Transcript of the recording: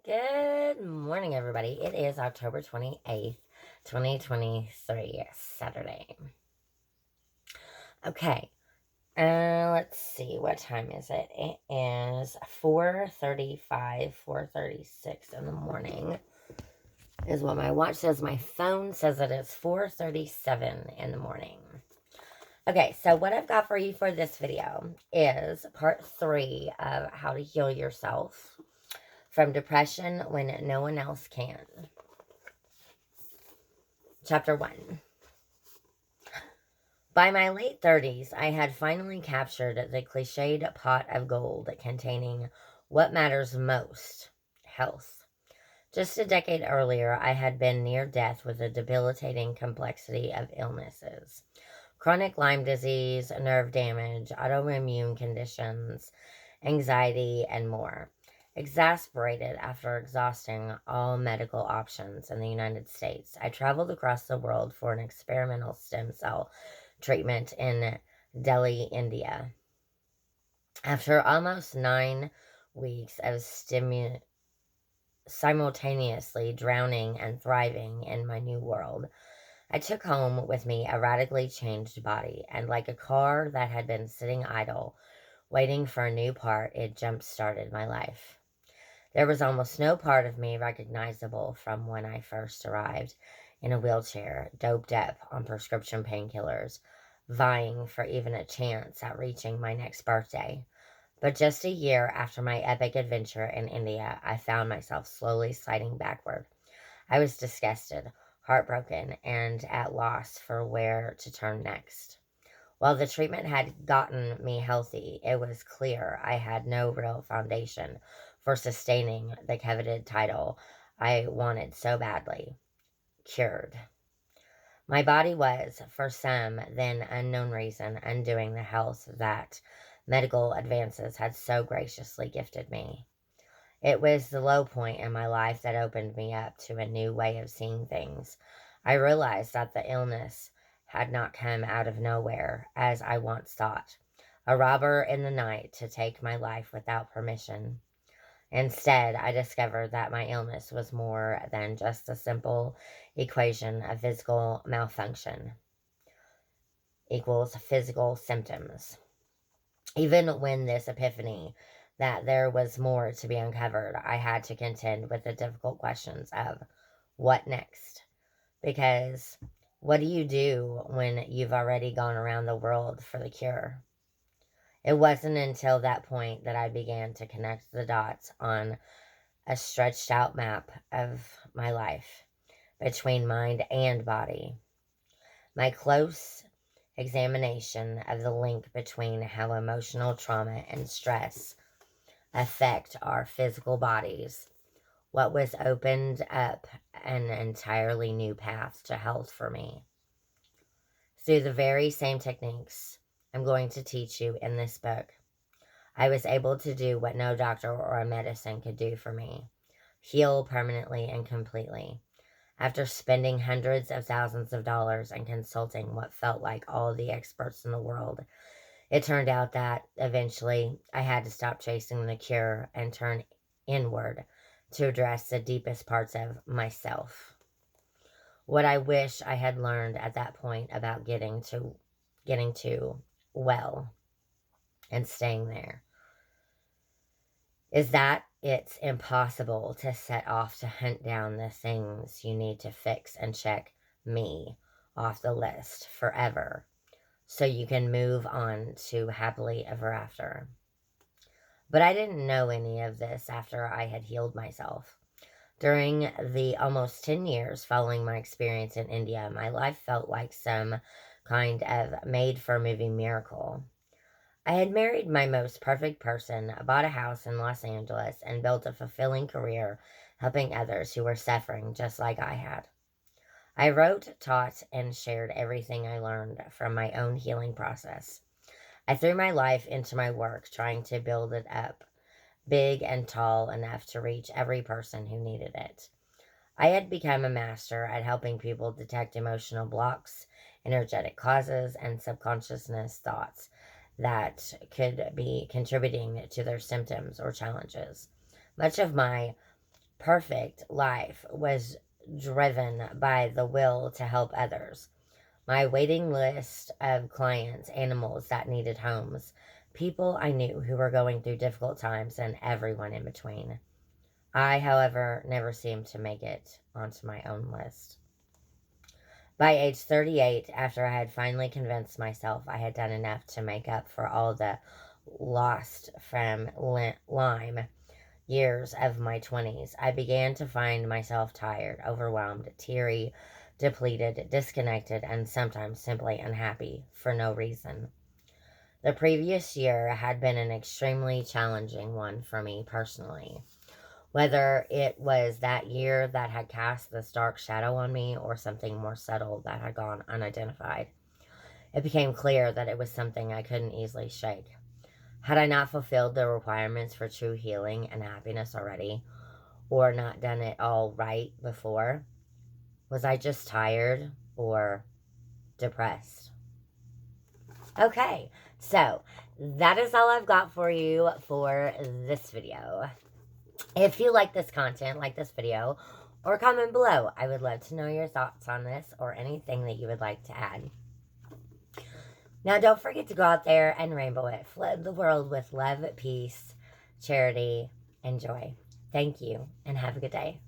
Good morning, everybody. It is October 28th, 2023, Saturday. Okay, let's see. What time is it? It is 4:35, 4:36 in the morning is what my watch says. My phone says it is 4:37 in the morning. Okay, so what I've got for you for this video is part 3 of how to heal yourself from depression when no one else can. Chapter 1. By my late 30s, I had finally captured the cliched pot of gold containing what matters most: health. Just a decade earlier, I had been near death with a debilitating complexity of illnesses: chronic Lyme disease, nerve damage, autoimmune conditions, anxiety, and more. Exasperated after exhausting all medical options in the United States, I traveled across the world for an experimental stem cell treatment in Delhi, India. After almost 9 weeks of simultaneously drowning and thriving in my new world, I took home with me a radically changed body, and like a car that had been sitting idle, waiting for a new part, it jump-started my life. There was almost no part of me recognizable from when I first arrived in a wheelchair, doped up on prescription painkillers, vying for even a chance at reaching my next birthday. But just a year after my epic adventure in India, I found myself slowly sliding backward. I was disgusted, heartbroken, and at loss for where to turn next. While the treatment had gotten me healthy, it was clear I had no real foundation for sustaining the coveted title I wanted so badly: cured. My body was, for some then unknown reason, undoing the health that medical advances had so graciously gifted me. It was the low point in my life that opened me up to a new way of seeing things. I realized that the illness had not come out of nowhere, as I once thought, a robber in the night to take my life without permission. Instead, I discovered that my illness was more than just a simple equation of physical malfunction equals physical symptoms. Even when this epiphany that there was more to be uncovered, I had to contend with the difficult questions of what next? Because what do you do when you've already gone around the world for the cure? It wasn't until that point that I began to connect the dots on a stretched out map of my life between mind and body. My close examination of the link between how emotional trauma and stress affect our physical bodies, what was opened up an entirely new path to health for me. Through the very same techniques I'm going to teach you in this book, I was able to do what no doctor or a medicine could do for me: heal permanently and completely. After spending hundreds of thousands of dollars and consulting what felt like all the experts in the world, it turned out that eventually I had to stop chasing the cure and turn inward to address the deepest parts of myself. What I wish I had learned at that point about getting to well and staying there is that it's impossible to set off to hunt down the things you need to fix and check me off the list forever so you can move on to happily ever after. But I didn't know any of this after I had healed myself. During the almost 10 years following my experience in India, my life felt like some kind of made-for-movie miracle. I had married my most perfect person, bought a house in Los Angeles, and built a fulfilling career helping others who were suffering just like I had. I wrote, taught, and shared everything I learned from my own healing process. I threw my life into my work, trying to build it up big and tall enough to reach every person who needed it. I had become a master at helping people detect emotional blocks, energetic causes, and subconsciousness thoughts that could be contributing to their symptoms or challenges. Much of my perfect life was driven by the will to help others. My waiting list of clients, animals that needed homes, people I knew who were going through difficult times, and everyone in between. I, however, never seemed to make it onto my own list. By age 38, after I had finally convinced myself I had done enough to make up for all the lost from Lyme years of my 20s, I began to find myself tired, overwhelmed, teary, depleted, disconnected, and sometimes simply unhappy for no reason. The previous year had been an extremely challenging one for me personally. Whether it was that year that had cast this dark shadow on me or something more subtle that had gone unidentified, it became clear that it was something I couldn't easily shake. Had I not fulfilled the requirements for true healing and happiness already, or not done it all right before? Was I just tired or depressed? Okay, so that is all I've got for you for this video. If you like this content, like this video, or comment below, I would love to know your thoughts on this or anything that you would like to add. Now, don't forget to go out there and rainbow it. Flood the world with love, peace, charity, and joy. Thank you, and have a good day.